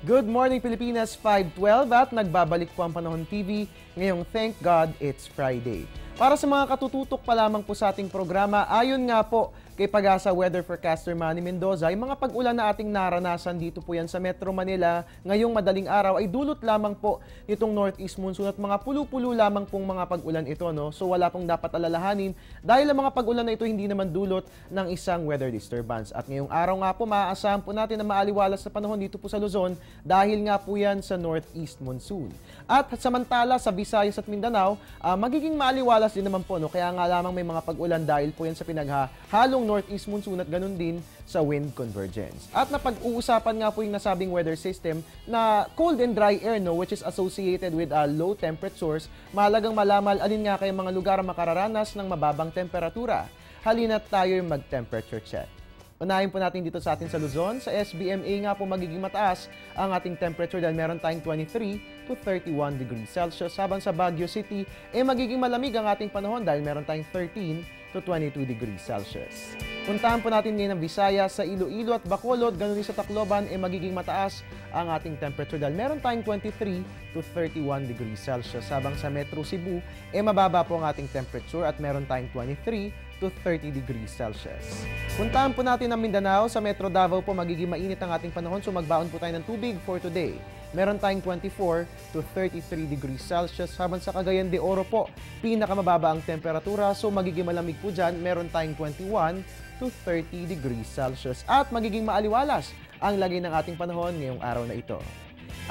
Good morning Pilipinas, 5:12 at nagbabalik po ang Panahon TV. Ngayong thank God it's Friday. Para sa mga katututok pa lamang po sa ating programa, ayon nga po kay Pag-asa Weather Forecaster Manny Mendoza, ay mga pag-ulan na ating naranasan dito po yan sa Metro Manila ngayong madaling araw ay dulot lamang po itong northeast monsoon at mga pulo-pulo lamang pong mga pag-ulan ito. No? So wala pong dapat alalahanin dahil ang mga pag-ulan na ito hindi naman dulot ng isang weather disturbance. At ngayong araw nga po, maaasahan po natin na maaliwalas sa panahon dito po sa Luzon dahil nga po yan sa northeast monsoon. At samantala sa Visayas at Mindanao, magiging maaliwalas din naman po. No? Kaya nga lamang may mga pag-ulan dahil po yan sa pinaghalong northeast monsoon at ganun din sa wind convergence. At napag-uusapan nga po yung nasabing weather system na cold and dry air, no, which is associated with low temperatures. Mahalagang malaman alin nga kayong mga lugar makararanas ng mababang temperatura. Halina't tayo yung mag-temperature check. Unahin po natin dito sa atin sa Luzon. Sa SBMA nga po magiging mataas ang ating temperature dahil meron tayong 23 to 31 degrees Celsius. Habang sa Baguio City, magiging malamig ang ating panahon dahil meron tayong 13 to 22 degrees Celsius. Puntahan po natin ngayon ang Visayas, sa Iloilo at Bacolod, ganun din sa Tacloban, magiging mataas ang ating temperature dahil meron tayong 23 to 31 degrees Celsius. Habang sa Metro Cebu, mababa po ang ating temperature at meron tayong 23 to 30 degrees Celsius. Puntahan po natin ang Mindanao, sa Metro Davao po magiging mainit ang ating panahon, so magbaon po tayo ng tubig for today. Meron tayong 24 to 33 degrees Celsius. Habang sa Cagayan de Oro po, pinakamababa ang temperatura, so magiging malamig po dyan. Meron tayong 21 to 30 degrees Celsius. At magiging maaliwalas ang lagay ng ating panahon ngayong araw na ito.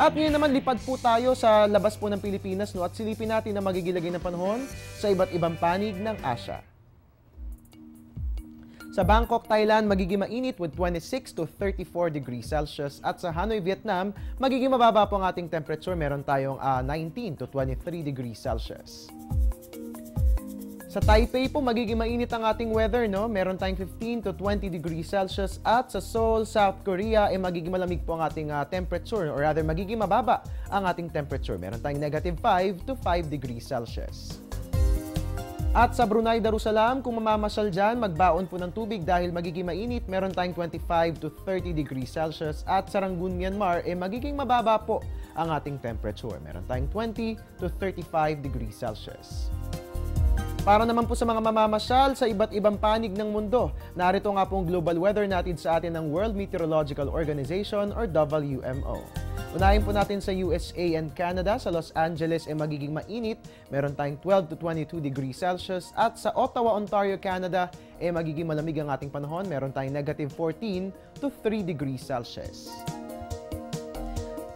At ngayon naman, lipad po tayo sa labas po ng Pilipinas, no? At silipin natin ang magiging lagay ng panahon sa iba't ibang panig ng Asia. Sa Bangkok, Thailand, magiging mainit with 26 to 34 degrees Celsius. At sa Hanoi, Vietnam, magiging mababa po ang ating temperature. Meron tayong 19 to 23 degrees Celsius. Sa Taipei po, magiging mainit ang ating weather. No? Meron tayong 15 to 20 degrees Celsius. At sa Seoul, South Korea, magiging malamig po ang ating temperature. Or rather, magiging mababa ang ating temperature. Meron tayong negative 5 to 5 degrees Celsius. At sa Brunei Darussalam, kung mamamasyal dyan, magbaon po ng tubig dahil magiging mainit. Meron tayong 25 to 30 degrees Celsius. At sa Rangoon, Myanmar, magiging mababa po ang ating temperature. Meron tayong 20 to 35 degrees Celsius. Para naman po sa mga mamamasyal sa iba't ibang panig ng mundo, narito nga pong global weather natin sa atin ng World Meteorological Organization or WMO. Unahin po natin sa USA and Canada. Sa Los Angeles magiging mainit. Meron tayong 12 to 22 degrees Celsius. At sa Ottawa, Ontario, Canada, magiging malamig ang ating panahon. Meron tayong negative 14 to 3 degrees Celsius.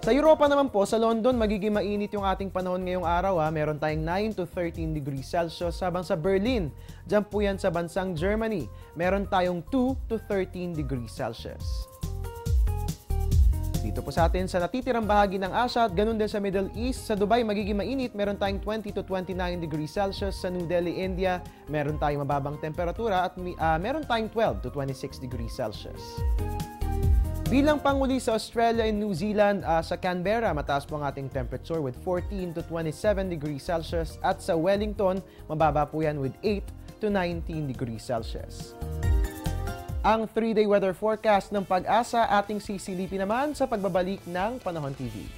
Sa Europa naman po, sa London, magiging mainit yung ating panahon ngayong araw. Meron tayong 9 to 13 degrees Celsius. Habang sa Berlin, dyan po yan sa bansang Germany, meron tayong 2 to 13 degrees Celsius. Dito po sa atin sa natitirang bahagi ng Asia at ganun din sa Middle East. Sa Dubai, magiging mainit. Meron tayong 20 to 29 degrees Celsius. Sa New Delhi, India, meron tayong mababang temperatura at meron tayong 12 to 26 degrees Celsius. Bilang panguli sa Australia and New Zealand, sa Canberra, mataas po ang ating temperature with 14 to 27 degrees Celsius. At sa Wellington, mababa po yan with 8 to 19 degrees Celsius. Ang 3-day weather forecast ng Pag-asa ating sisilipin naman sa pagbabalik ng Panahon TV.